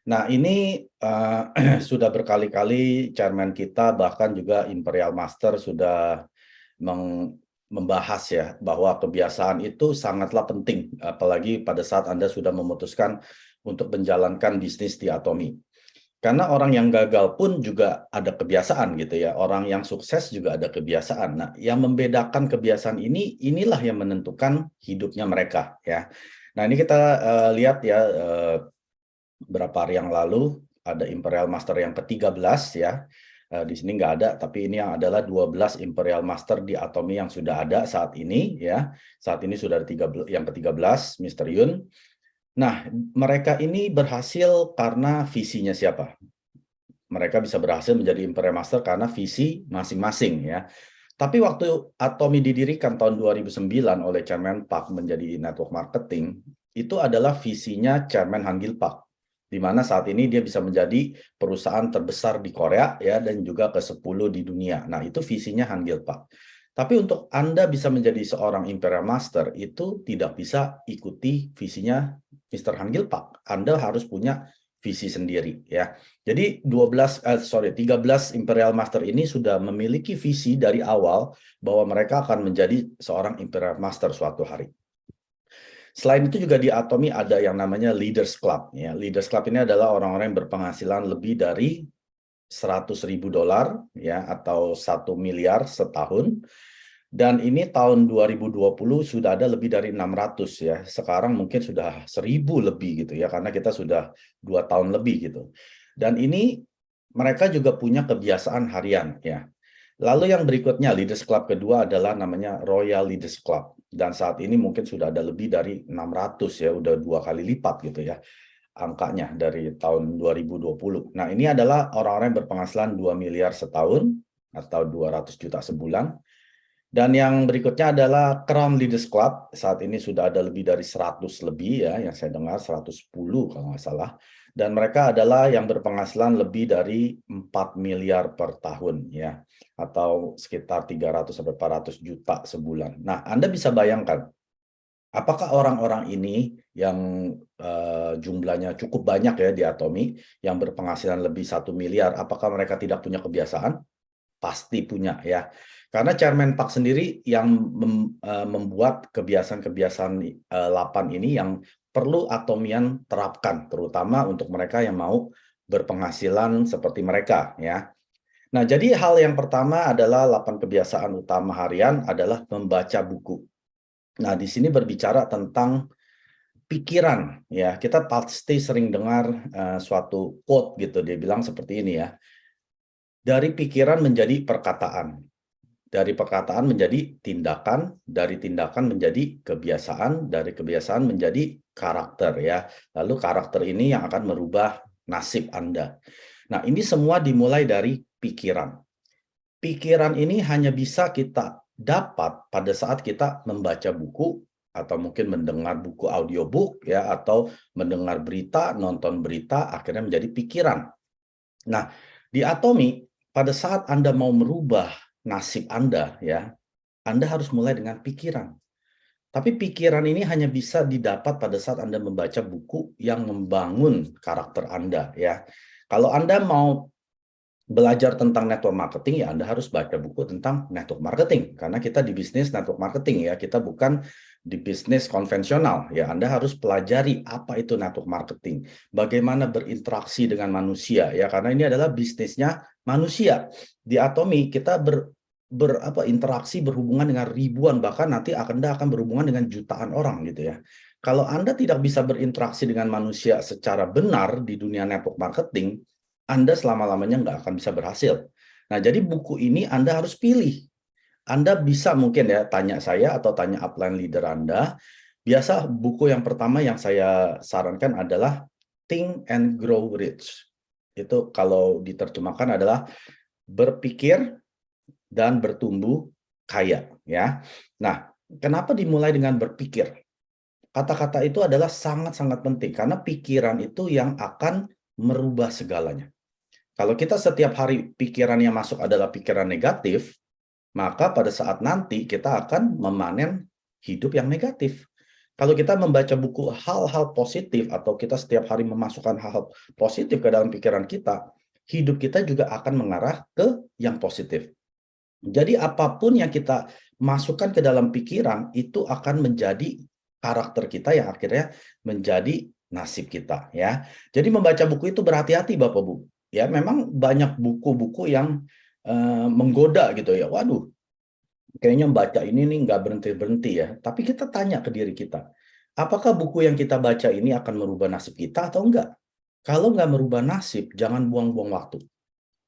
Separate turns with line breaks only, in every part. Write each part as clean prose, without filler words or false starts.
Nah, ini sudah berkali-kali chairman kita bahkan juga Imperial Master sudah membahas ya bahwa kebiasaan itu sangatlah penting, apalagi pada saat Anda sudah memutuskan untuk menjalankan bisnis di Atomy. Karena orang yang gagal pun juga ada kebiasaan gitu ya, orang yang sukses juga ada kebiasaan. Nah, yang membedakan kebiasaan inilah yang menentukan hidupnya mereka ya. Nah, ini kita lihat ya, beberapa hari yang lalu ada Imperial Master yang ke-13 ya. Di sini nggak ada, tapi ini yang adalah 12 Imperial Master di Atomy yang sudah ada saat ini ya. Saat ini sudah ada yang ke-13, Mr. Yun. Nah, mereka ini berhasil karena visinya siapa? Mereka bisa berhasil menjadi Imperial Master karena visi masing-masing ya. Tapi waktu Atomy didirikan tahun 2009 oleh Chairman Park menjadi network marketing, itu adalah visinya Chairman Han Gil Pak, di mana saat ini dia bisa menjadi perusahaan terbesar di Korea ya dan juga ke-10 di dunia. Nah, itu visinya Han Gil Pak. Tapi untuk Anda bisa menjadi seorang Imperial Master itu tidak bisa ikuti visinya Mr. Han Gil Pak. Anda harus punya visi sendiri ya. Jadi 13 Imperial Master ini sudah memiliki visi dari awal bahwa mereka akan menjadi seorang Imperial Master suatu hari. Selain itu juga di Atomy ada yang namanya Leaders Club ya. Leaders Club ini adalah orang-orang yang berpenghasilan lebih dari $100.000 ya atau 1 miliar setahun. Dan ini tahun 2020 sudah ada lebih dari 600 ya. Sekarang mungkin sudah 1000 lebih gitu ya, karena kita sudah 2 tahun lebih gitu. Dan ini mereka juga punya kebiasaan harian ya. Lalu yang berikutnya, Leaders Club kedua adalah namanya Royal Leaders Club. Dan saat ini mungkin sudah ada lebih dari 600 ya, udah 2 kali lipat gitu ya angkanya dari tahun 2020. Nah, ini adalah orang-orang yang berpenghasilan 2 miliar setahun atau 200 juta sebulan. Dan yang berikutnya adalah Crown Leaders Club. Saat ini sudah ada lebih dari 100 lebih ya, yang saya dengar 110 kalau nggak salah. Dan mereka adalah yang berpenghasilan lebih dari 4 miliar per tahun ya, atau sekitar 300 sampai 400 juta sebulan. Nah, Anda bisa bayangkan, apakah orang-orang ini yang jumlahnya cukup banyak ya di Atomy, yang berpenghasilan lebih 1 miliar, apakah mereka tidak punya kebiasaan? Pasti punya ya. Karena Chairman Park sendiri yang membuat kebiasaan-kebiasaan 8 ini yang perlu Atomian terapkan, terutama untuk mereka yang mau berpenghasilan seperti mereka ya. Nah, jadi hal yang pertama adalah 8 kebiasaan utama harian adalah membaca buku. Nah, di sini berbicara tentang pikiran ya. Kita pasti sering dengar suatu quote gitu, dia bilang seperti ini ya. Dari pikiran menjadi perkataan. Dari perkataan menjadi tindakan, dari tindakan menjadi kebiasaan, dari kebiasaan menjadi karakter ya. Lalu karakter ini yang akan merubah nasib Anda. Nah, ini semua dimulai dari pikiran. Pikiran ini hanya bisa kita dapat pada saat kita membaca buku atau mungkin mendengar buku audiobook ya, atau mendengar berita, nonton berita, akhirnya menjadi pikiran. Nah, di Atomy pada saat Anda mau merubah nasib Anda ya, Anda harus mulai dengan pikiran. Tapi pikiran ini hanya bisa didapat pada saat Anda membaca buku yang membangun karakter Anda ya. Kalau Anda mau belajar tentang network marketing, ya Anda harus baca buku tentang network marketing. Karena kita di bisnis network marketing ya, kita bukan di bisnis konvensional. Ya, Anda harus pelajari apa itu network marketing, bagaimana berinteraksi dengan manusia ya, karena ini adalah bisnisnya manusia. Di Atomy kita berinteraksi berhubungan dengan ribuan, bahkan nanti Anda akan berhubungan dengan jutaan orang gitu ya. Kalau Anda tidak bisa berinteraksi dengan manusia secara benar di dunia network marketing, Anda selama-lamanya nggak akan bisa berhasil. Nah, jadi buku ini Anda harus pilih. Anda bisa mungkin ya tanya saya atau tanya upline leader Anda. Biasa buku yang pertama yang saya sarankan adalah Think and Grow Rich. Itu kalau diterjemahkan adalah berpikir dan bertumbuh kaya ya. Nah, kenapa dimulai dengan berpikir? Kata-kata itu adalah sangat-sangat penting karena pikiran itu yang akan merubah segalanya. Kalau kita setiap hari pikiran yang masuk adalah pikiran negatif, maka pada saat nanti kita akan memanen hidup yang negatif. Kalau kita membaca buku hal-hal positif atau kita setiap hari memasukkan hal-hal positif ke dalam pikiran kita, hidup kita juga akan mengarah ke yang positif. Jadi apapun yang kita masukkan ke dalam pikiran itu akan menjadi karakter kita yang akhirnya menjadi nasib kita, ya. Jadi membaca buku itu berhati-hati Bapak Bu. Ya, memang banyak buku-buku yang menggoda gitu ya. Waduh, kayaknya baca ini nih nggak berhenti-berhenti ya. Tapi kita tanya ke diri kita, apakah buku yang kita baca ini akan merubah nasib kita atau enggak? Kalau nggak merubah nasib, jangan buang-buang waktu.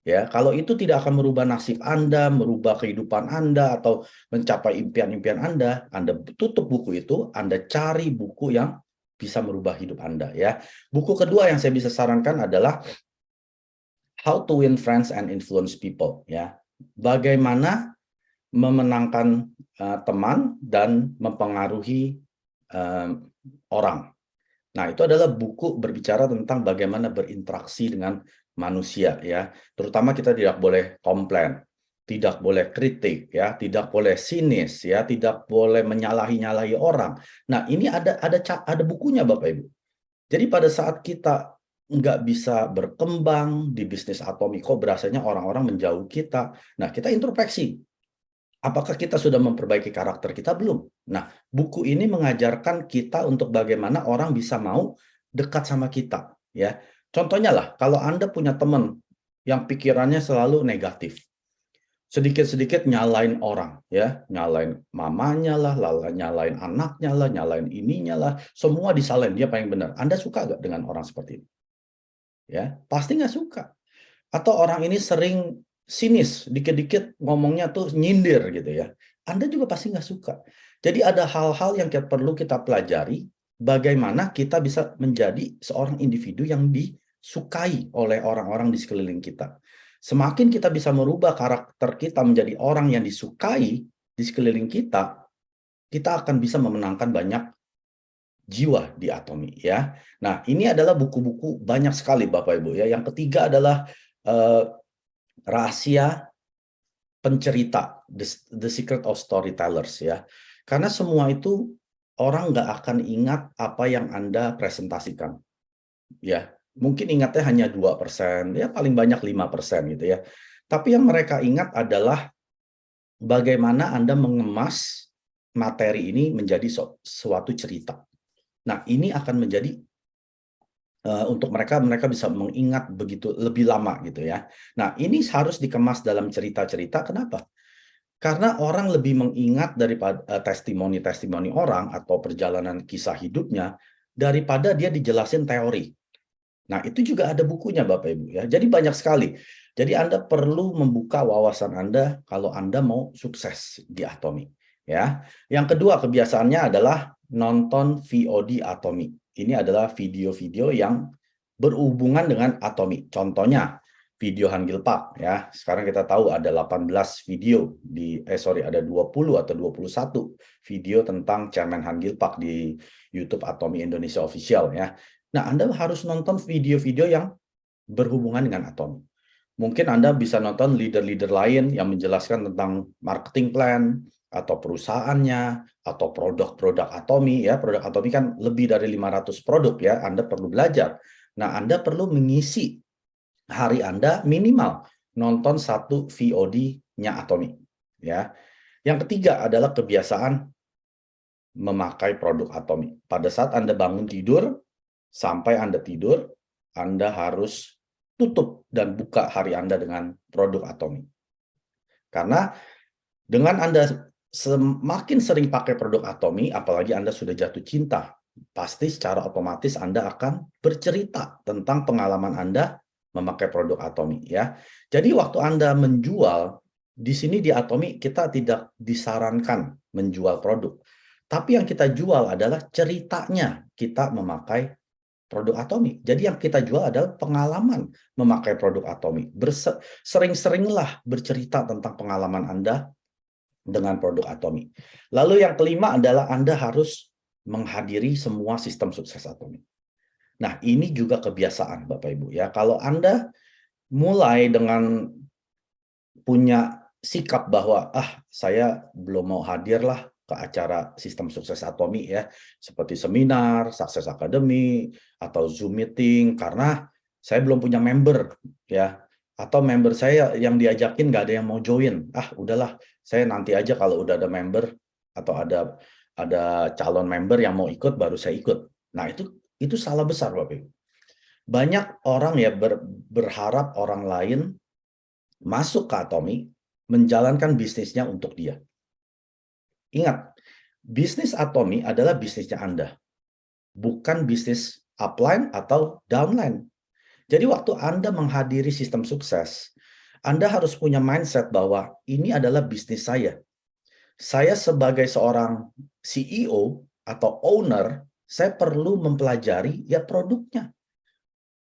Ya, kalau itu tidak akan merubah nasib Anda, merubah kehidupan Anda, atau mencapai impian-impian Anda tutup buku itu, Anda cari buku yang bisa merubah hidup Anda ya. Buku kedua yang saya bisa sarankan adalah How to Win Friends and Influence People ya. Bagaimana memenangkan teman dan mempengaruhi orang. Nah, itu adalah buku berbicara tentang bagaimana berinteraksi dengan manusia ya. Terutama kita tidak boleh komplain, tidak boleh kritik ya, tidak boleh sinis ya, tidak boleh menyalahi-nyalahi orang. Nah, ini ada bukunya Bapak Ibu. Jadi pada saat kita nggak bisa berkembang di bisnis Atomi, kok berasanya orang-orang menjauh kita. Nah, kita introspeksi. Apakah kita sudah memperbaiki karakter kita? Belum. Nah, buku ini mengajarkan kita untuk bagaimana orang bisa mau dekat sama kita. Ya, contohnya lah, kalau Anda punya teman yang pikirannya selalu negatif, sedikit-sedikit nyalain orang, ya, nyalain mamanya lah, nyalain anaknya lah, nyalain ininya lah, semua disalahin, dia paling benar. Anda suka nggak dengan orang seperti ini? Ya, pasti nggak suka. Atau orang ini sering sinis, dikit-dikit ngomongnya tuh nyindir gitu ya. Anda juga pasti nggak suka. Jadi ada hal-hal yang perlu kita pelajari, bagaimana kita bisa menjadi seorang individu yang disukai oleh orang-orang di sekeliling kita. Semakin kita bisa merubah karakter kita menjadi orang yang disukai di sekeliling kita, kita akan bisa memenangkan banyak jiwa di Atomi ya. Nah, ini adalah buku-buku banyak sekali Bapak Ibu ya. Yang ketiga adalah rahasia pencerita, the secret of storytellers ya. Karena semua itu orang nggak akan ingat apa yang Anda presentasikan. Ya, mungkin ingatnya hanya 2%, ya paling banyak 5% gitu ya. Tapi yang mereka ingat adalah bagaimana Anda mengemas materi ini menjadi suatu cerita. Nah, ini akan menjadi untuk mereka bisa mengingat begitu lebih lama gitu ya. Nah, ini harus dikemas dalam cerita-cerita. Kenapa? Karena orang lebih mengingat daripada testimoni-testimoni orang atau perjalanan kisah hidupnya daripada dia dijelasin teori. Nah, itu juga ada bukunya Bapak Ibu ya. Jadi banyak sekali. Jadi Anda perlu membuka wawasan Anda kalau Anda mau sukses di Atomi ya. Yang kedua kebiasaannya adalah nonton VOD Atomi. Ini adalah video-video yang berhubungan dengan Atomi. Contohnya video Han Gilpak ya. Sekarang kita tahu ada 18 video ada 20 atau 21 video tentang Chairman Han Gilpak di YouTube Atomi Indonesia Official ya. Nah, Anda harus nonton video-video yang berhubungan dengan Atomi. Mungkin Anda bisa nonton leader-leader lain yang menjelaskan tentang marketing plan, atau perusahaannya, atau produk-produk Atomi. Ya, produk Atomi kan lebih dari 500 produk ya, Anda perlu belajar. Nah, Anda perlu mengisi hari Anda minimal nonton satu VOD-nya Atomi. Ya. Yang ketiga adalah kebiasaan memakai produk Atomi. Pada saat Anda bangun tidur, sampai Anda tidur, Anda harus tutup dan buka hari Anda dengan produk Atomi. Karena dengan Anda semakin sering pakai produk Atomi, apalagi Anda sudah jatuh cinta, pasti secara otomatis Anda akan bercerita tentang pengalaman Anda memakai produk Atomi ya. Jadi waktu Anda menjual, di sini di Atomi kita tidak disarankan menjual produk. Tapi yang kita jual adalah ceritanya kita memakai produk Atomi. Jadi yang kita jual adalah pengalaman memakai produk Atomi. Sering-seringlah bercerita tentang pengalaman Anda dengan produk Atomi. Lalu yang kelima adalah Anda harus menghadiri semua sistem sukses Atomi. Nah, ini juga kebiasaan Bapak Ibu ya. Kalau Anda mulai dengan punya sikap bahwa saya belum mau hadir lah, ke acara sistem sukses Atomi ya, seperti seminar, Success Academy, atau Zoom meeting, karena saya belum punya member ya, atau member saya yang diajakin nggak ada yang mau join. Udahlah, saya nanti aja kalau udah ada member atau ada calon member yang mau ikut baru saya ikut. Nah, itu salah besar, Bapak Ibu. Banyak orang ya berharap orang lain masuk ke Atomi menjalankan bisnisnya untuk dia. Ingat, bisnis Atomi adalah bisnisnya Anda, bukan bisnis upline atau downline. Jadi waktu Anda menghadiri sistem sukses, Anda harus punya mindset bahwa ini adalah bisnis saya. Saya sebagai seorang CEO atau owner, saya perlu mempelajari ya produknya.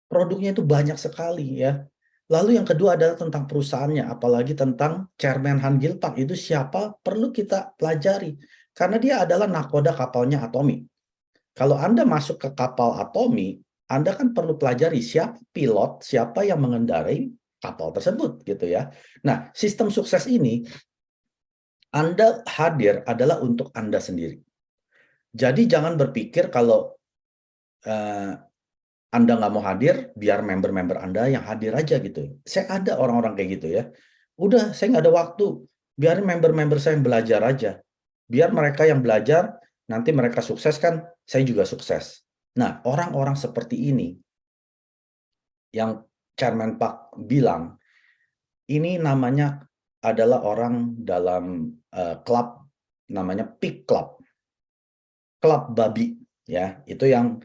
Produknya itu banyak sekali ya. Lalu yang kedua adalah tentang perusahaannya, apalagi tentang Chairman Han Gilpak itu siapa perlu kita pelajari. Karena dia adalah nakoda kapalnya Atomi. Kalau Anda masuk ke kapal Atomi, Anda kan perlu pelajari siapa pilot, siapa yang mengendarai kapal tersebut gitu ya. Nah, sistem sukses ini Anda hadir adalah untuk Anda sendiri. Jadi jangan berpikir kalau Anda nggak mau hadir, biar member-member Anda yang hadir aja gitu. Saya ada orang-orang kayak gitu ya. Udah, saya nggak ada waktu. Biarin member-member saya yang belajar aja. Biar mereka yang belajar, nanti mereka sukses kan, saya juga sukses. Nah, orang-orang seperti ini, yang Chairman Pak bilang, ini namanya adalah orang dalam klub, namanya Pig Club. Klub babi, ya. Itu yang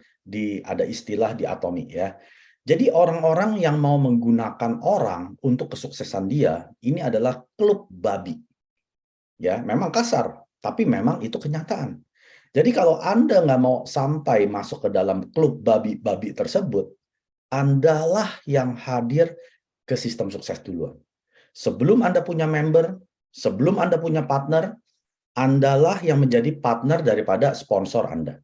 ada istilah di Atomi ya. Jadi orang-orang yang mau menggunakan orang untuk kesuksesan dia, ini adalah klub babi. Ya, memang kasar, tapi memang itu kenyataan. Jadi kalau Anda nggak mau sampai masuk ke dalam klub babi-babi tersebut, Andalah yang hadir ke sistem sukses duluan. Sebelum Anda punya member, sebelum Anda punya partner, Andalah yang menjadi partner daripada sponsor Anda.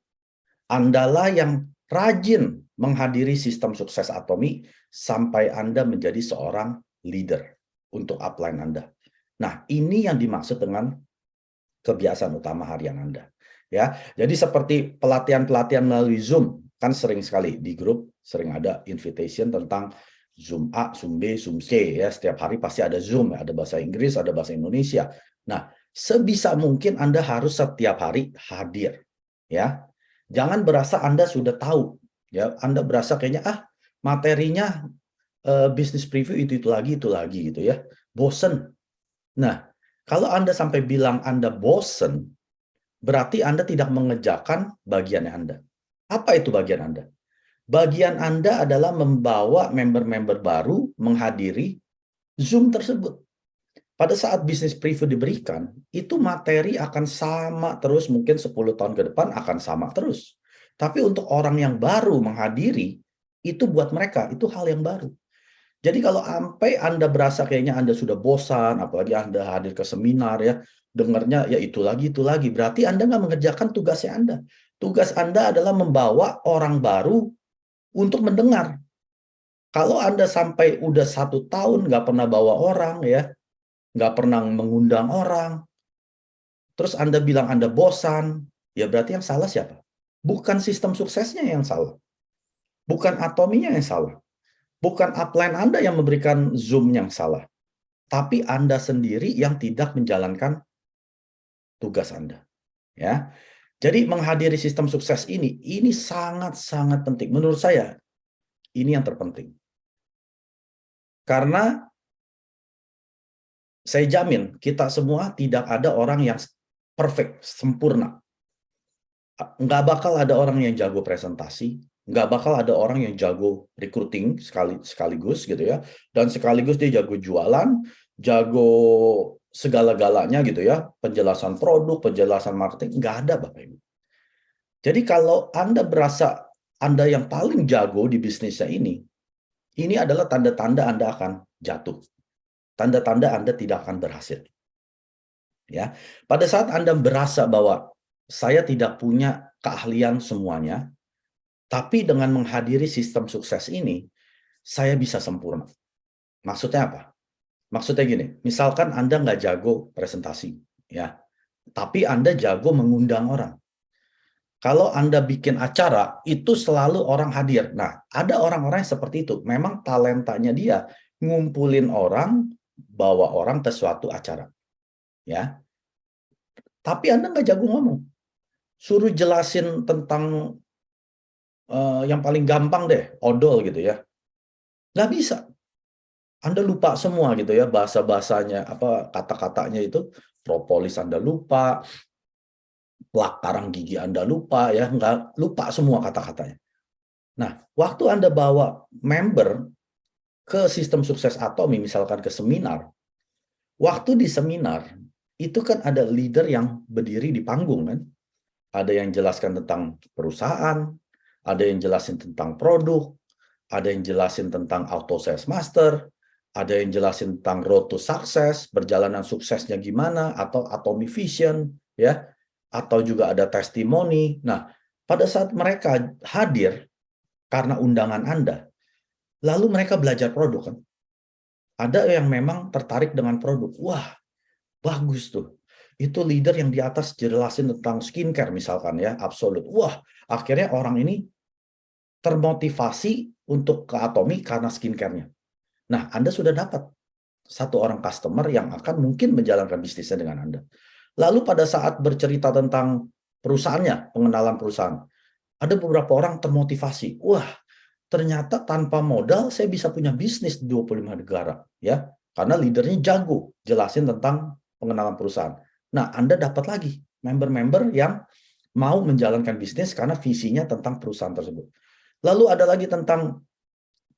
Andalah yang rajin menghadiri sistem sukses Atomi sampai Anda menjadi seorang leader untuk upline Anda. Nah, ini yang dimaksud dengan kebiasaan utama harian Anda. Ya, jadi seperti pelatihan-pelatihan melalui Zoom, kan sering sekali di grup sering ada invitation tentang Zoom A, Zoom B, Zoom C ya. Setiap hari pasti ada Zoom, ada bahasa Inggris, ada bahasa Indonesia. Nah, sebisa mungkin Anda harus setiap hari hadir. Ya, jangan berasa Anda sudah tahu. Ya, Anda berasa kayaknya materinya bisnis preview itu lagi gitu ya. Bosen. Nah, kalau Anda sampai bilang Anda bosen, berarti Anda tidak mengerjakan bagian Anda. Apa itu bagian Anda? Bagian Anda adalah membawa member-member baru menghadiri Zoom tersebut. Pada saat bisnis preview diberikan, itu materi akan sama terus, mungkin 10 tahun ke depan akan sama terus. Tapi untuk orang yang baru menghadiri, itu buat mereka, itu hal yang baru. Jadi kalau sampai Anda berasa kayaknya Anda sudah bosan, apalagi Anda hadir ke seminar ya, dengarnya ya itu lagi, berarti Anda nggak mengerjakan tugasnya Anda. Tugas Anda adalah membawa orang baru untuk mendengar. Kalau Anda sampai udah 1 tahun nggak pernah bawa orang ya, nggak pernah mengundang orang, terus Anda bilang Anda bosan, ya berarti yang salah siapa? Bukan sistem suksesnya yang salah. Bukan Atominya yang salah. Bukan upline Anda yang memberikan Zoom yang salah. Tapi Anda sendiri yang tidak menjalankan tugas Anda. Ya. Jadi menghadiri sistem sukses ini sangat-sangat penting. Menurut saya, ini yang terpenting. Karena saya jamin kita semua tidak ada orang yang perfect, sempurna. Nggak bakal ada orang yang jago presentasi, nggak bakal ada orang yang jago recruiting sekaligus gitu ya, dan sekaligus dia jago jualan, jago segala-galanya gitu ya, penjelasan produk, penjelasan marketing, nggak ada Bapak Ibu. Jadi kalau Anda berasa Anda yang paling jago di bisnisnya ini adalah tanda-tanda Anda akan jatuh. Tanda-tanda Anda tidak akan berhasil. Ya, pada saat Anda berasa bahwa saya tidak punya keahlian semuanya, tapi dengan menghadiri sistem sukses ini, saya bisa sempurna. Maksudnya apa? Maksudnya gini, misalkan Anda nggak jago presentasi, ya, tapi Anda jago mengundang orang. Kalau Anda bikin acara, itu selalu orang hadir. Nah, ada orang-orang yang seperti itu. Memang talentanya dia ngumpulin orang, bawa orang ke suatu acara. Ya, tapi Anda nggak jago ngomong. Suruh jelasin tentang yang paling gampang deh, odol gitu ya. Nggak bisa. Anda lupa semua gitu ya, bahasa-bahasanya, apa kata-katanya itu, propolis Anda lupa, plak karang gigi Anda lupa ya, nggak lupa semua kata-katanya. Nah, waktu Anda bawa member ke sistem sukses Atomi, misalkan ke seminar, waktu di seminar, itu kan ada leader yang berdiri di panggung kan, ada yang jelaskan tentang perusahaan, ada yang jelasin tentang produk, ada yang jelasin tentang auto sales master, ada yang jelasin tentang road to success, perjalanan suksesnya gimana, atau Atomi Vision, ya, atau juga ada testimoni. Nah, pada saat mereka hadir karena undangan Anda, lalu mereka belajar produk kan. Ada yang memang tertarik dengan produk. Wah, bagus tuh. Itu leader yang di atas jelasin tentang skincare misalkan ya, absolut. Wah, akhirnya orang ini termotivasi untuk ke Atomi karena skincare-nya. Nah, Anda sudah dapat satu orang customer yang akan mungkin menjalankan bisnisnya dengan Anda. Lalu pada saat bercerita tentang perusahaannya, pengenalan perusahaan, ada beberapa orang termotivasi. Wah, ternyata tanpa modal saya bisa punya bisnis di 25 negara, ya. Karena leadernya jago jelasin tentang pengenalan perusahaan. Nah, Anda dapat lagi member-member yang mau menjalankan bisnis karena visinya tentang perusahaan tersebut. Lalu ada lagi tentang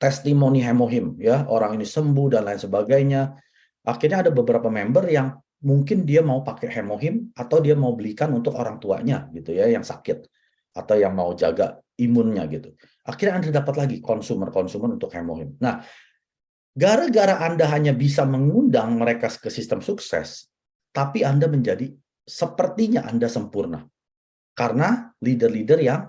testimoni hemohim, ya, orang ini sembuh dan lain sebagainya. Akhirnya ada beberapa member yang mungkin dia mau pakai hemohim atau dia mau belikan untuk orang tuanya gitu ya yang sakit atau yang mau jaga imunnya gitu. Akhirnya Anda dapat lagi konsumer-konsumer untuk hemohim. Nah, gara-gara Anda hanya bisa mengundang mereka ke sistem sukses, tapi Anda menjadi sepertinya Anda sempurna. Karena leader-leader yang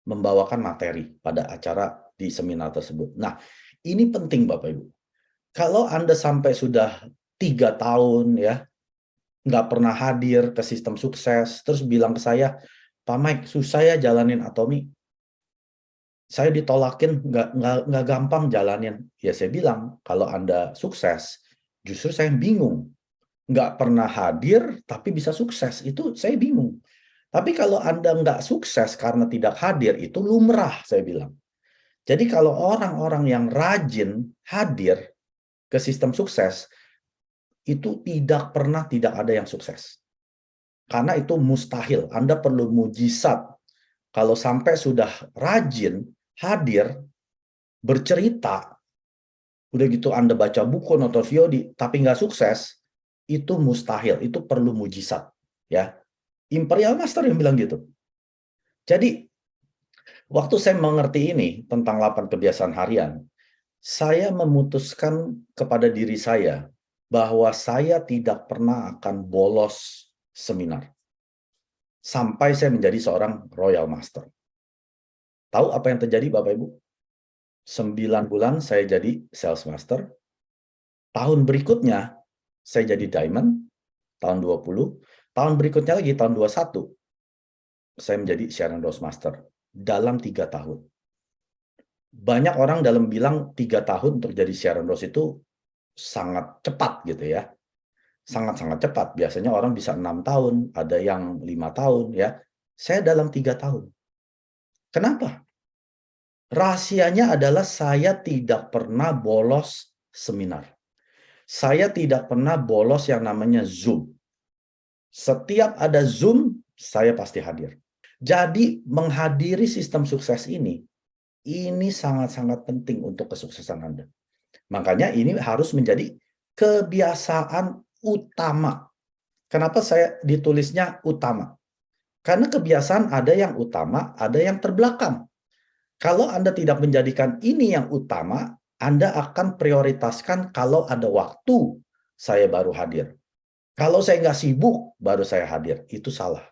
membawakan materi pada acara di seminar tersebut. Nah, ini penting Bapak Ibu. Kalau Anda sampai sudah 3 tahun ya, nggak pernah hadir ke sistem sukses, terus bilang ke saya, Pak Mike, susah ya jalanin Atomi. Saya ditolakin, nggak gampang jalanin. Ya saya bilang, kalau Anda sukses, justru saya bingung. Nggak pernah hadir, tapi bisa sukses. Itu saya bingung. Tapi kalau Anda nggak sukses karena tidak hadir, itu lumrah, saya bilang. Jadi kalau orang-orang yang rajin hadir ke sistem sukses, itu tidak pernah tidak ada yang sukses. Karena itu mustahil. Anda perlu mujizat. Kalau sampai sudah rajin, hadir, bercerita, udah gitu Anda baca buku, nonton VOD, tapi nggak sukses, itu mustahil. Itu perlu mujizat. Ya, Imperial Master yang bilang gitu. Jadi, waktu saya mengerti ini tentang 8 kebiasaan harian, saya memutuskan kepada diri saya bahwa saya tidak pernah akan bolos seminar. Sampai saya menjadi seorang Royal Master. Tahu apa yang terjadi Bapak Ibu? 9 bulan saya jadi Sales Master. Tahun berikutnya saya jadi Diamond, tahun 20. Tahun berikutnya lagi, tahun 21, saya menjadi Sharon Rose Master. Dalam 3 tahun. Banyak orang dalam bilang 3 tahun untuk jadi Sharon Rose itu sangat cepat gitu ya. Sangat-sangat cepat. Biasanya orang bisa 6 tahun, ada yang 5 tahun ya. Saya dalam 3 tahun. Kenapa? Rahasianya adalah saya tidak pernah bolos seminar. Saya tidak pernah bolos yang namanya Zoom. Setiap ada Zoom, saya pasti hadir. Jadi menghadiri sistem sukses ini sangat-sangat penting untuk kesuksesan Anda. Makanya ini harus menjadi kebiasaan utama. Kenapa saya ditulisnya utama? Karena kebiasaan ada yang utama, ada yang terbelakang. Kalau Anda tidak menjadikan ini yang utama, Anda akan prioritaskan kalau ada waktu, saya baru hadir. Kalau saya nggak sibuk, baru saya hadir. Itu salah.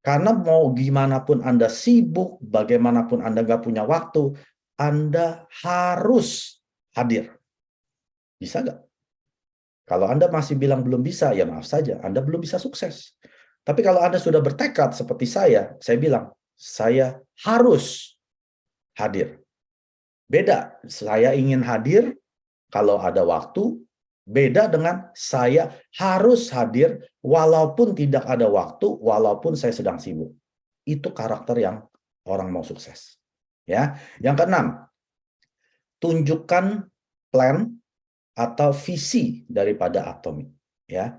Karena mau gimana pun Anda sibuk, bagaimanapun Anda nggak punya waktu, Anda harus hadir. Bisa nggak? Kalau Anda masih bilang belum bisa, ya maaf saja, Anda belum bisa sukses. Tapi kalau Anda sudah bertekad seperti saya bilang, saya harus hadir. Beda, saya ingin hadir kalau ada waktu, beda dengan saya harus hadir walaupun tidak ada waktu, walaupun saya sedang sibuk. Itu karakter yang orang mau sukses. Ya, yang keenam, tunjukkan plan atau visi daripada Atomi. Ya,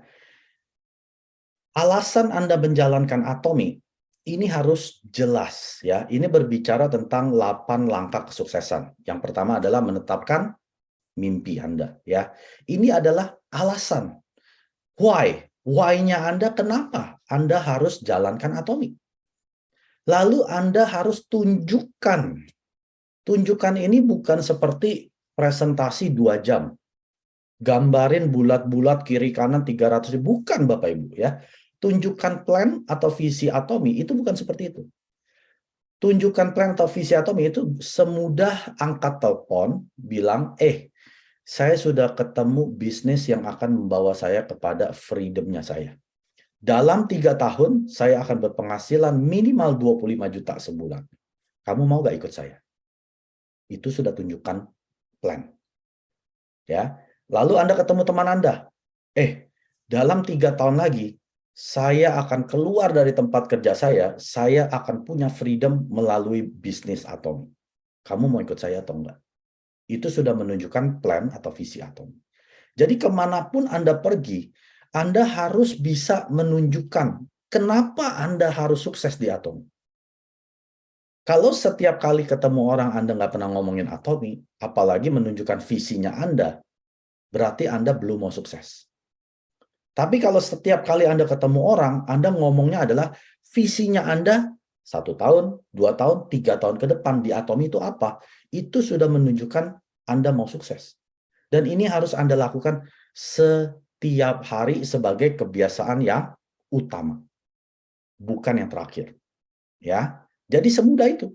alasan Anda menjalankan Atomi ini harus jelas. Ya, ini berbicara tentang 8 langkah kesuksesan. Yang pertama adalah menetapkan mimpi Anda. Ya, ini adalah alasan. Why? Why-nya Anda kenapa Anda harus jalankan Atomi? Lalu Anda harus tunjukkan. Tunjukkan ini bukan seperti presentasi 2 jam. Gambarin bulat-bulat kiri kanan 300. Bukan Bapak Ibu ya. Tunjukkan plan atau visi Atomi itu bukan seperti itu. Tunjukkan plan atau visi Atomi itu semudah angkat telepon bilang, saya sudah ketemu bisnis yang akan membawa saya kepada freedom-nya saya. Dalam 3 tahun, saya akan berpenghasilan minimal 25 juta sebulan. Kamu mau gak ikut saya? Itu sudah tunjukkan plan. Ya. Lalu Anda ketemu teman Anda. Dalam 3 tahun lagi, saya akan keluar dari tempat kerja saya akan punya freedom melalui bisnis Atomi. Kamu mau ikut saya atau enggak? Itu sudah menunjukkan plan atau visi Atomi. Jadi kemanapun Anda pergi, Anda harus bisa menunjukkan kenapa Anda harus sukses di Atomi. Kalau setiap kali ketemu orang Anda nggak pernah ngomongin Atomi, apalagi menunjukkan visinya Anda, berarti Anda belum mau sukses. Tapi kalau setiap kali Anda ketemu orang, Anda ngomongnya adalah visinya Anda 1 tahun, 2 tahun, 3 tahun ke depan di Atomi itu apa? Itu sudah menunjukkan Anda mau sukses. Dan ini harus Anda lakukan setiap hari sebagai kebiasaan yang utama. Bukan yang terakhir. Ya. Jadi semudah itu.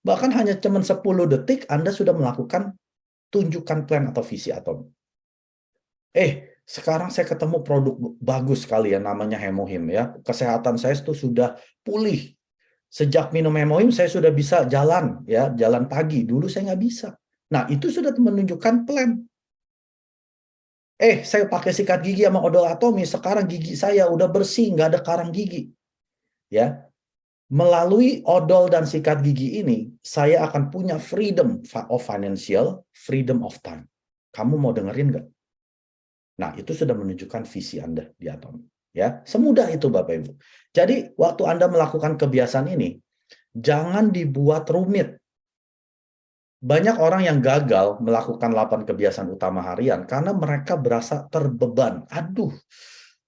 Bahkan hanya cuma 10 detik Anda sudah melakukan tunjukkan plan atau visi Atomi. Sekarang saya ketemu produk bagus sekali ya, namanya Hemohim ya. Kesehatan saya itu sudah pulih. Sejak minum Hemohim saya sudah bisa jalan ya, jalan pagi. Dulu saya nggak bisa. Nah, itu sudah menunjukkan plan. Saya pakai sikat gigi sama odol Atomi, sekarang gigi saya udah bersih, nggak ada karang gigi. Ya, melalui odol dan sikat gigi ini, saya akan punya freedom of financial, freedom of time. Kamu mau dengerin nggak? Nah, itu sudah menunjukkan visi Anda di Atomi. Ya, semudah itu Bapak Ibu. Jadi, waktu Anda melakukan kebiasaan ini, jangan dibuat rumit. Banyak orang yang gagal melakukan 8 kebiasaan utama harian karena mereka berasa terbeban. Aduh,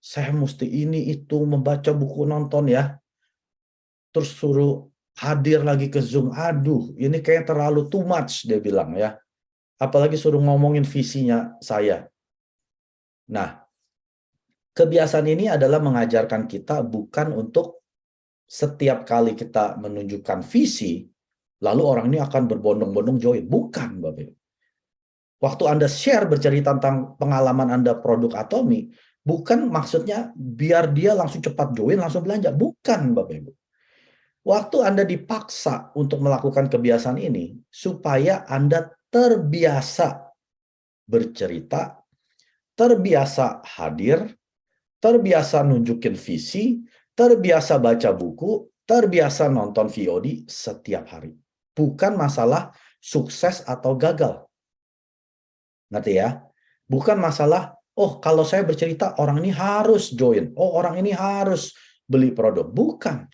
saya mesti ini, itu, membaca buku, nonton ya. Terus suruh hadir lagi ke Zoom. Aduh, ini kayak terlalu too much, dia bilang ya. Apalagi suruh ngomongin visinya saya. Nah, kebiasaan ini adalah mengajarkan kita bukan untuk setiap kali kita menunjukkan visi, lalu orang ini akan berbondong-bondong join. Bukan, Bapak Ibu. Waktu Anda share bercerita tentang pengalaman Anda produk Atomi, bukan maksudnya biar dia langsung cepat join, langsung belanja. Bukan, Bapak Ibu. Waktu Anda dipaksa untuk melakukan kebiasaan ini, supaya Anda terbiasa bercerita, terbiasa hadir, terbiasa nunjukin visi, terbiasa baca buku, terbiasa nonton VOD setiap hari. Bukan masalah sukses atau gagal. Ngerti ya? Bukan masalah, kalau saya bercerita orang ini harus join, orang ini harus beli produk. Bukan.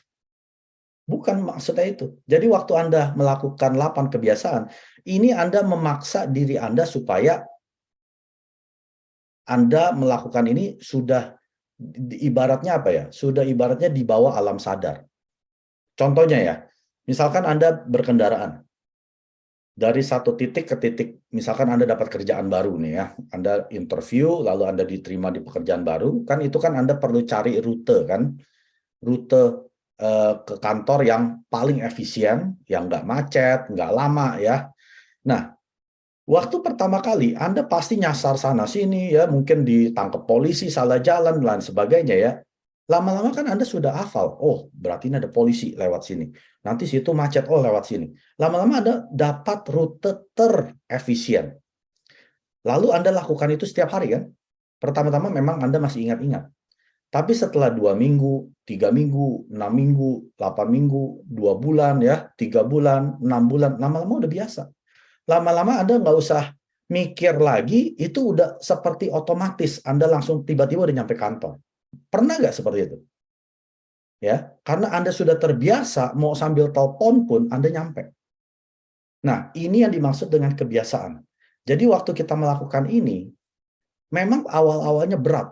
Bukan maksudnya itu. Jadi waktu Anda melakukan 8 kebiasaan, ini Anda memaksa diri Anda supaya Anda melakukan ini sudah ibaratnya apa ya? Sudah ibaratnya di bawah alam sadar. Contohnya ya, misalkan Anda berkendaraan dari satu titik ke titik, misalkan Anda dapat kerjaan baru nih ya, Anda interview, lalu Anda diterima di pekerjaan baru, kan itu kan Anda perlu cari rute kan, rute ke kantor yang paling efisien, yang nggak macet, nggak lama ya. Nah, Waktu pertama kali Anda pasti nyasar sana sini ya, mungkin ditangkap polisi, salah jalan dan sebagainya ya. Lama-lama kan Anda sudah hafal, oh berarti ini ada polisi lewat sini. Nanti situ macet, oh lewat sini. Lama-lama Anda dapat rute terefisien. Lalu Anda lakukan itu setiap hari kan? Pertama-tama memang Anda masih ingat-ingat. Tapi setelah 2 minggu, 3 minggu, 6 minggu, 8 minggu, 2 bulan ya, 3 bulan, 6 bulan, lama-lama udah biasa. Lama-lama Anda nggak usah mikir lagi, itu udah seperti otomatis. Anda langsung tiba-tiba udah nyampe kantor. Pernah nggak seperti itu? Ya, karena Anda sudah terbiasa, mau sambil telepon pun Anda nyampe. Nah, ini yang dimaksud dengan kebiasaan. Jadi waktu kita melakukan ini, memang awal-awalnya berat.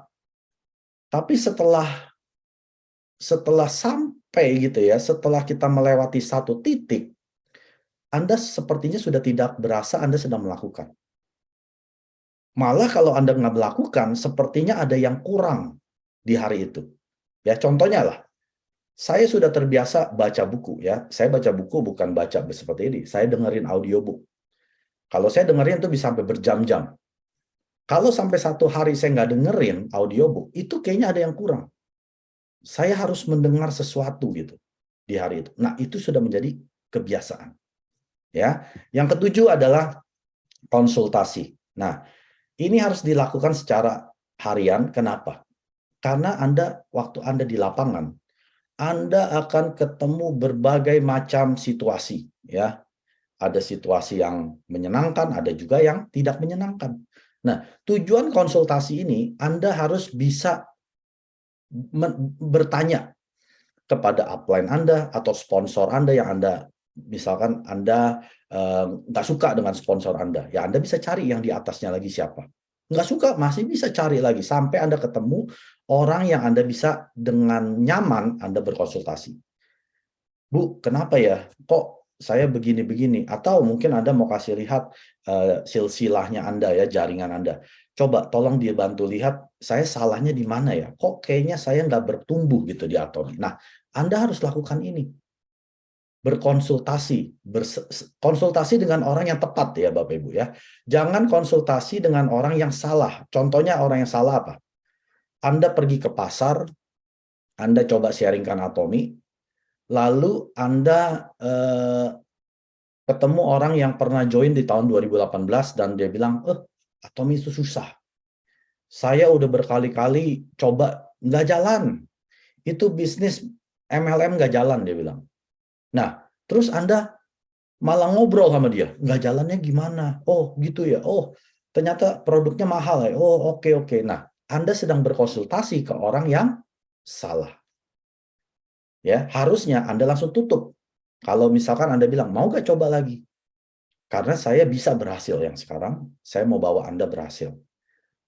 Tapi setelah sampai gitu ya, setelah kita melewati satu titik, Anda sepertinya sudah tidak berasa Anda sedang melakukan. Malah kalau Anda nggak melakukan, sepertinya ada yang kurang di hari itu. Ya, contohnya lah, saya sudah terbiasa baca buku ya. Saya baca buku bukan baca seperti ini. Saya dengerin audiobook. Kalau saya dengerin itu bisa sampai berjam-jam. Kalau sampai satu hari saya nggak dengerin audiobook, itu kayaknya ada yang kurang. Saya harus mendengar sesuatu gitu di hari itu. Nah, itu sudah menjadi kebiasaan. Ya, yang ketujuh adalah konsultasi. Nah, ini harus dilakukan secara harian. Kenapa? Karena waktu Anda di lapangan, Anda akan ketemu berbagai macam situasi. Ya, ada situasi yang menyenangkan, ada juga yang tidak menyenangkan. Nah, tujuan konsultasi ini Anda harus bisa bertanya kepada upline Anda atau sponsor Anda yang misalkan Anda nggak suka dengan sponsor Anda, ya Anda bisa cari yang di atasnya lagi siapa. Nggak suka, masih bisa cari lagi sampai Anda ketemu orang yang Anda bisa dengan nyaman Anda berkonsultasi. Bu, kenapa ya? Kok saya begini-begini? Atau mungkin Anda mau kasih lihat silsilahnya Anda ya, jaringan Anda. Coba tolong dia bantu lihat, saya salahnya di mana ya? Kok kayaknya saya nggak bertumbuh gitu di Atomi. Nah, Anda harus lakukan ini. Berkonsultasi. Konsultasi dengan orang yang tepat ya Bapak Ibu ya. Jangan konsultasi dengan orang yang salah. Contohnya orang yang salah apa? Anda pergi ke pasar, Anda coba sharingkan Atomi, lalu Anda ketemu orang yang pernah join di tahun 2018 dan dia bilang, Atomi itu susah. Saya udah berkali-kali coba, nggak jalan. Itu bisnis MLM nggak jalan, dia bilang. Nah, terus Anda malah ngobrol sama dia, nggak jalannya gimana? Oh, gitu ya. Oh, ternyata produknya mahal ya. Oh, oke. Nah, Anda sedang berkonsultasi ke orang yang salah. Ya, harusnya Anda langsung tutup. Kalau misalkan Anda bilang, mau nggak coba lagi? Karena saya bisa berhasil yang sekarang, saya mau bawa Anda berhasil.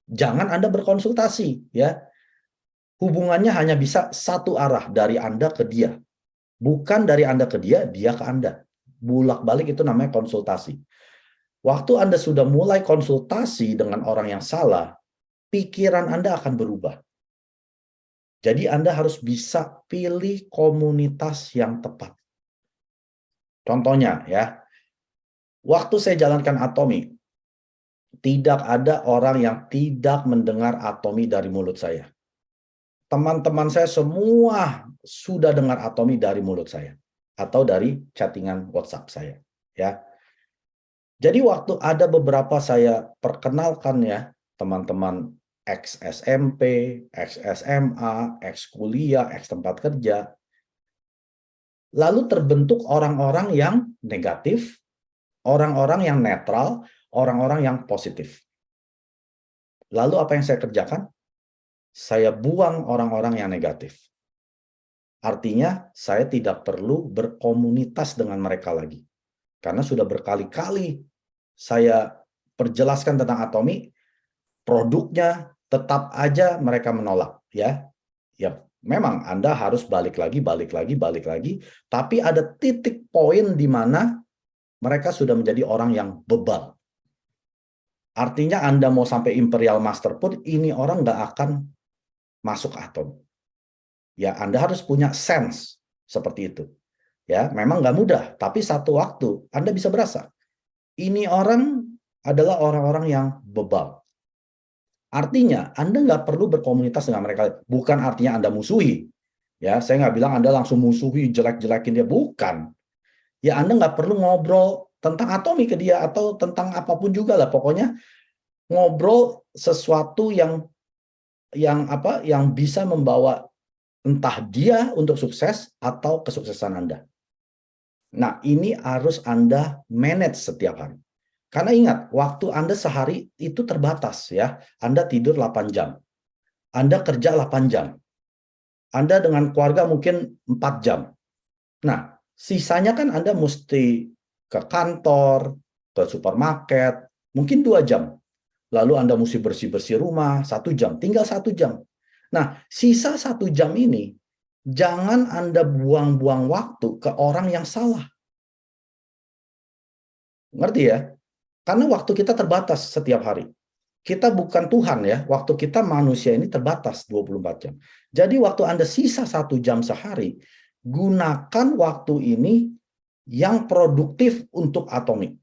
Jangan Anda berkonsultasi, ya. Hubungannya hanya bisa satu arah, dari Anda ke dia. Bukan dari Anda ke dia, dia ke Anda. Bolak-balik itu namanya konsultasi. Waktu Anda sudah mulai konsultasi dengan orang yang salah, pikiran Anda akan berubah. Jadi Anda harus bisa pilih komunitas yang tepat. Contohnya ya, waktu saya jalankan Atomi, tidak ada orang yang tidak mendengar Atomi dari mulut saya. Teman-teman saya semua sudah dengar Atomi dari mulut saya atau dari chattingan WhatsApp saya, ya. Jadi waktu ada beberapa saya perkenalkan ya, teman-teman ex SMP, ex SMA, ex kuliah, ex tempat kerja, lalu terbentuk orang-orang yang negatif, orang-orang yang netral, orang-orang yang positif. Lalu apa yang saya kerjakan? Saya buang orang-orang yang negatif. Artinya saya tidak perlu berkomunitas dengan mereka lagi. Karena sudah berkali-kali saya perjelaskan tentang Atomi, produknya tetap aja mereka menolak. Ya, memang Anda harus balik lagi, tapi ada titik poin di mana mereka sudah menjadi orang yang bebal. Artinya Anda mau sampai Imperial Master pun, ini orang nggak akan masuk Atomi. Ya, Anda harus punya sense seperti itu. Ya, memang nggak mudah, tapi satu waktu Anda bisa berasa. Ini orang adalah orang-orang yang bebal. Artinya, Anda nggak perlu berkomunitas dengan mereka. Bukan artinya Anda musuhi. Ya, saya nggak bilang Anda langsung musuhi, jelek-jelekin dia. Bukan. Ya, Anda nggak perlu ngobrol tentang atomi ke dia atau tentang apapun juga lah. Pokoknya ngobrol sesuatu yang bisa membawa entah dia untuk sukses atau kesuksesan Anda. Nah, ini harus Anda manage setiap hari. Karena ingat, waktu Anda sehari itu terbatas ya. Anda tidur 8 jam. Anda kerja 8 jam. Anda dengan keluarga mungkin 4 jam. Nah, sisanya kan Anda mesti ke kantor, ke supermarket, mungkin 2 jam. Lalu Anda mesti bersih-bersih rumah, 1 jam. Tinggal 1 jam. Nah, sisa 1 jam ini, jangan Anda buang-buang waktu ke orang yang salah. Ngerti ya? Karena waktu kita terbatas setiap hari. Kita bukan Tuhan ya, waktu kita manusia ini terbatas 24 jam. Jadi waktu Anda sisa 1 jam sehari, gunakan waktu ini yang produktif untuk atomi.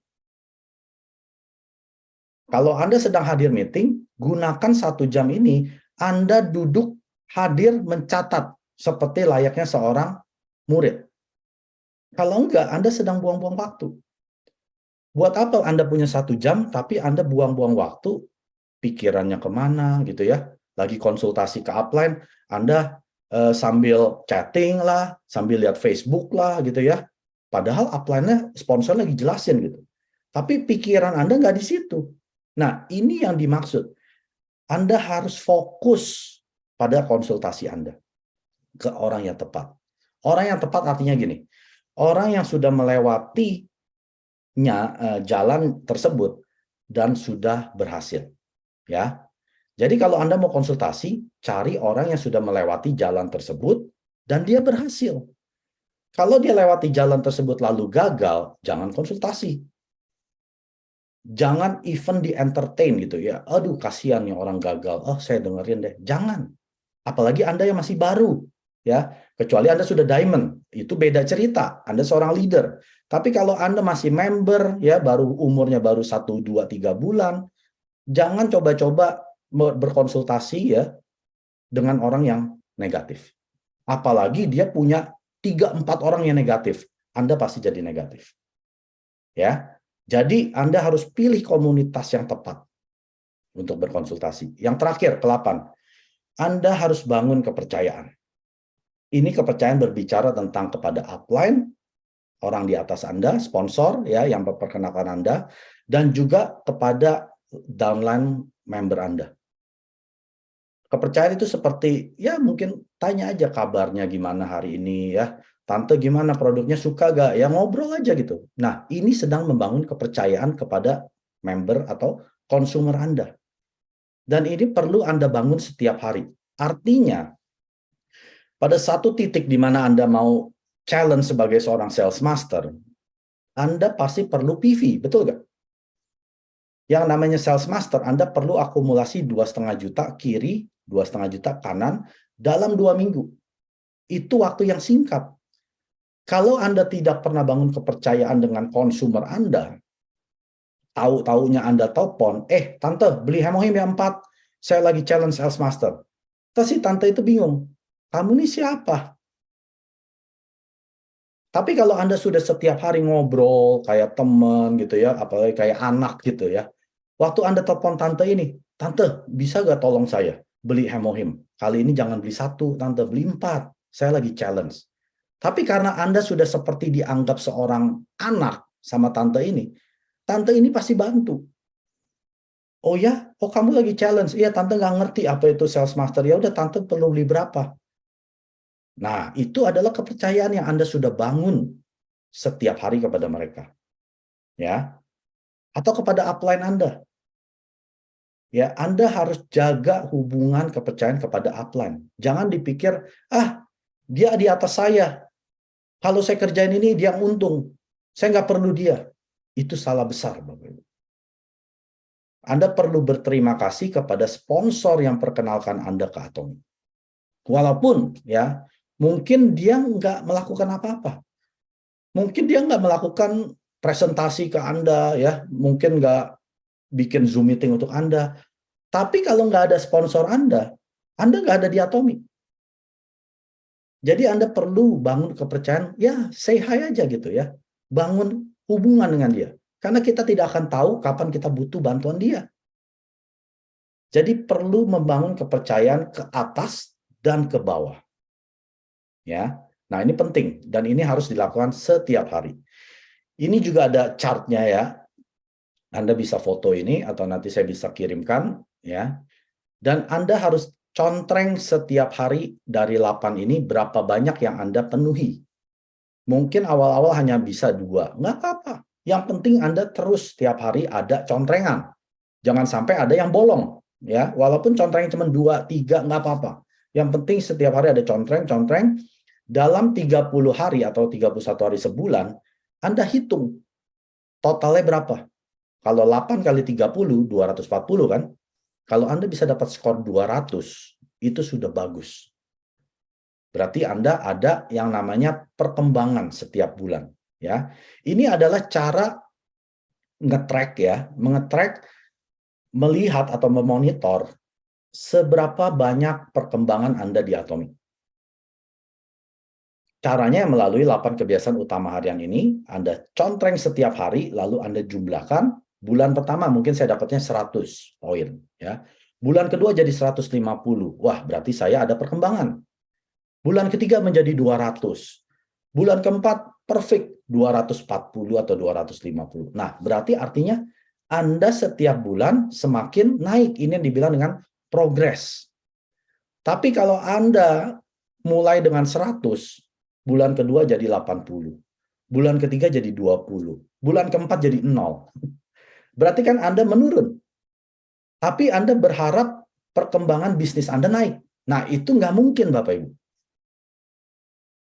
Kalau Anda sedang hadir meeting, gunakan 1 jam ini, Anda duduk hadir mencatat seperti layaknya seorang murid. Kalau enggak, Anda sedang buang-buang waktu. Buat apa Anda punya 1 jam, tapi Anda buang-buang waktu, pikirannya kemana gitu ya. Lagi konsultasi ke upline, Anda sambil chatting lah, sambil lihat Facebook lah gitu ya. Padahal upline-nya sponsor lagi jelasin gitu. Tapi pikiran Anda nggak di situ. Nah, ini yang dimaksud. Anda harus fokus pada konsultasi Anda ke orang yang tepat. Orang yang tepat artinya gini, orang yang sudah melewati jalan tersebut dan sudah berhasil. Ya, jadi kalau Anda mau konsultasi, cari orang yang sudah melewati jalan tersebut dan dia berhasil. Kalau dia lewati jalan tersebut lalu gagal, jangan konsultasi. Jangan even di entertain gitu ya. Aduh, kasihan nih orang gagal. Oh, saya dengerin deh. Jangan. Apalagi Anda yang masih baru, ya. Kecuali Anda sudah diamond, itu beda cerita. Anda seorang leader. Tapi kalau Anda masih member, ya, umurnya baru 1, 2, 3 bulan, jangan coba-coba berkonsultasi ya dengan orang yang negatif. Apalagi dia punya 3-4 orang yang negatif. Anda pasti jadi negatif. Ya. Jadi Anda harus pilih komunitas yang tepat untuk berkonsultasi. Yang terakhir, ke-8. Anda harus bangun kepercayaan. Ini kepercayaan berbicara tentang kepada upline, orang di atas Anda, sponsor ya yang memperkenalkan Anda, dan juga kepada downline member Anda. Kepercayaan itu seperti, ya mungkin tanya aja kabarnya gimana hari ini ya. Tante gimana produknya, suka gak? Ya ngobrol aja gitu. Nah, ini sedang membangun kepercayaan kepada member atau konsumer Anda. Dan ini perlu Anda bangun setiap hari. Artinya, pada satu titik di mana Anda mau challenge sebagai seorang sales master, Anda pasti perlu PV, betul gak? Yang namanya sales master, Anda perlu akumulasi 2,5 juta kiri, 2,5 juta kanan dalam 2 minggu. Itu waktu yang singkat. Kalau Anda tidak pernah bangun kepercayaan dengan konsumer Anda, tahu-taunya Anda telepon, tante beli Hemohim ya 4, saya lagi challenge sales master. Terus si tante itu bingung, kamu ini siapa? Tapi kalau Anda sudah setiap hari ngobrol kayak teman gitu ya, apalagi kayak anak gitu ya, waktu Anda telepon tante ini, tante bisa gak tolong saya beli Hemohim? Kali ini jangan beli 1, tante beli 4, saya lagi challenge. Tapi karena Anda sudah seperti dianggap seorang anak sama tante ini pasti bantu. Oh ya, oh kamu lagi challenge, iya tante nggak ngerti apa itu sales master, ya udah tante perlu beli berapa. Nah, itu adalah kepercayaan yang Anda sudah bangun setiap hari kepada mereka. Ya. Atau kepada upline Anda. Ya, Anda harus jaga hubungan kepercayaan kepada upline. Jangan dipikir, dia di atas saya. Kalau saya kerjain ini, dia untung. Saya nggak perlu dia. Itu salah besar, Bapak Ibu. Anda perlu berterima kasih kepada sponsor yang perkenalkan Anda ke Atomi. Walaupun, ya, mungkin dia nggak melakukan apa-apa. Mungkin dia nggak melakukan presentasi ke Anda, ya, mungkin nggak bikin Zoom meeting untuk Anda. Tapi kalau nggak ada sponsor Anda nggak ada di Atomic. Jadi Anda perlu bangun kepercayaan, ya say hi aja gitu ya. Bangun hubungan dengan dia. Karena kita tidak akan tahu kapan kita butuh bantuan dia. Jadi perlu membangun kepercayaan ke atas dan ke bawah. Ya. Nah, ini penting dan ini harus dilakukan setiap hari. Ini juga ada chartnya ya. Anda bisa foto ini atau nanti saya bisa kirimkan ya. Dan Anda harus contreng setiap hari dari 8 ini berapa banyak yang Anda penuhi. Mungkin awal-awal hanya bisa 2, nggak apa-apa. Yang penting Anda terus setiap hari ada contrengan. Jangan sampai ada yang bolong. Ya, walaupun contreng cuma 2, 3, nggak apa-apa. Yang penting setiap hari ada contreng. Dalam 30 hari atau 31 hari sebulan, Anda hitung totalnya berapa. Kalau 8 kali 30, 240 kan? Kalau Anda bisa dapat skor 200, itu sudah bagus. Berarti Anda ada yang namanya perkembangan setiap bulan. Ya, ini adalah cara nge-track ya, melihat atau memonitor seberapa banyak perkembangan Anda di Atomic. Caranya melalui 8 kebiasaan utama harian ini, Anda contreng setiap hari, lalu Anda jumlahkan. Bulan pertama mungkin saya dapatnya 100 poin. Ya. Bulan kedua jadi 150. Wah, berarti saya ada perkembangan. Bulan ketiga menjadi 200. Bulan keempat perfect 240 atau 250. Nah, berarti artinya Anda setiap bulan semakin naik. Ini yang dibilang dengan progres. Tapi kalau Anda mulai dengan 100, bulan kedua jadi 80. Bulan ketiga jadi 20. Bulan keempat jadi 0. Berarti kan Anda menurun. Tapi Anda berharap perkembangan bisnis Anda naik. Nah, itu nggak mungkin, Bapak Ibu.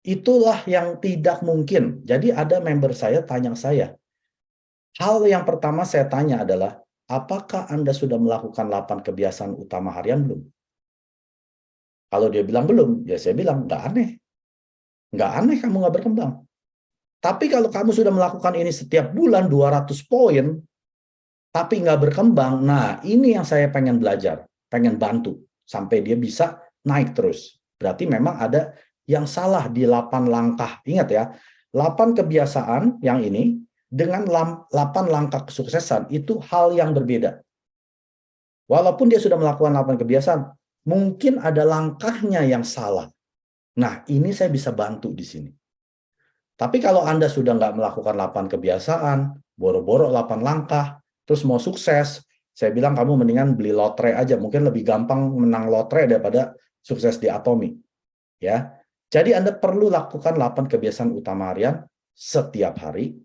Itulah yang tidak mungkin. Jadi ada member saya tanya saya. Hal yang pertama saya tanya adalah, apakah Anda sudah melakukan 8 kebiasaan utama harian belum? Kalau dia bilang belum, ya saya bilang, nggak aneh. Nggak aneh kamu nggak berkembang. Tapi kalau kamu sudah melakukan ini setiap bulan 200 poin, tapi nggak berkembang, nah ini yang saya pengen belajar, pengen bantu, sampai dia bisa naik terus. Berarti memang ada yang salah di 8 langkah. Ingat ya, 8 kebiasaan yang ini, dengan 8 langkah kesuksesan, itu hal yang berbeda. Walaupun dia sudah melakukan 8 kebiasaan, mungkin ada langkahnya yang salah. Nah, ini saya bisa bantu di sini. Tapi kalau Anda sudah nggak melakukan 8 kebiasaan, boro-boro 8 langkah, terus mau sukses, saya bilang kamu mendingan beli lotre aja. Mungkin lebih gampang menang lotre daripada sukses di Atomic. Ya. Jadi Anda perlu lakukan 8 kebiasaan utama harian setiap hari.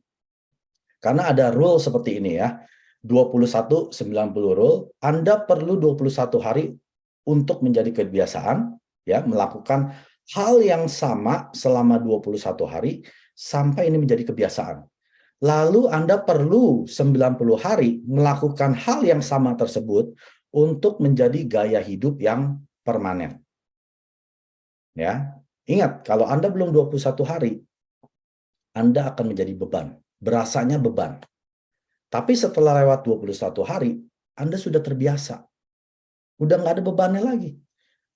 Karena ada rule seperti ini ya. 21-90 rule. Anda perlu 21 hari untuk menjadi kebiasaan, ya, melakukan hal yang sama selama 21 hari sampai ini menjadi kebiasaan. Lalu Anda perlu 90 hari melakukan hal yang sama tersebut untuk menjadi gaya hidup yang permanen. Ya, ingat, kalau Anda belum 21 hari, Anda akan menjadi beban. Berasanya beban. Tapi setelah lewat 21 hari, Anda sudah terbiasa. Udah nggak ada bebannya lagi.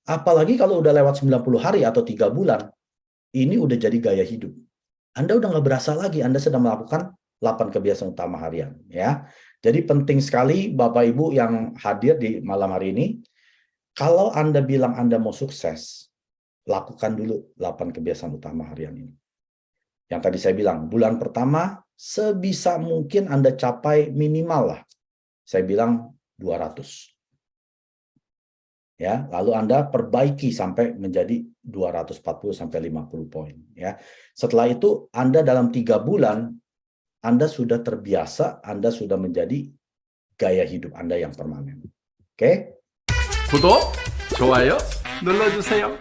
Apalagi kalau udah lewat 90 hari atau 3 bulan, ini udah jadi gaya hidup. Anda udah nggak berasa lagi, Anda sedang melakukan 8 kebiasaan utama harian. Ya. Jadi penting sekali Bapak Ibu yang hadir di malam hari ini, kalau Anda bilang Anda mau sukses, lakukan dulu 8 kebiasaan utama harian ini. Yang tadi saya bilang, bulan pertama sebisa mungkin Anda capai minimal lah. Saya bilang 200. Ya, lalu Anda perbaiki sampai menjadi 240 sampai 50 poin, ya. Setelah itu Anda dalam 3 bulan Anda sudah terbiasa, Anda sudah menjadi gaya hidup Anda yang permanen. Oke?
구독, 좋아요 눌러주세요.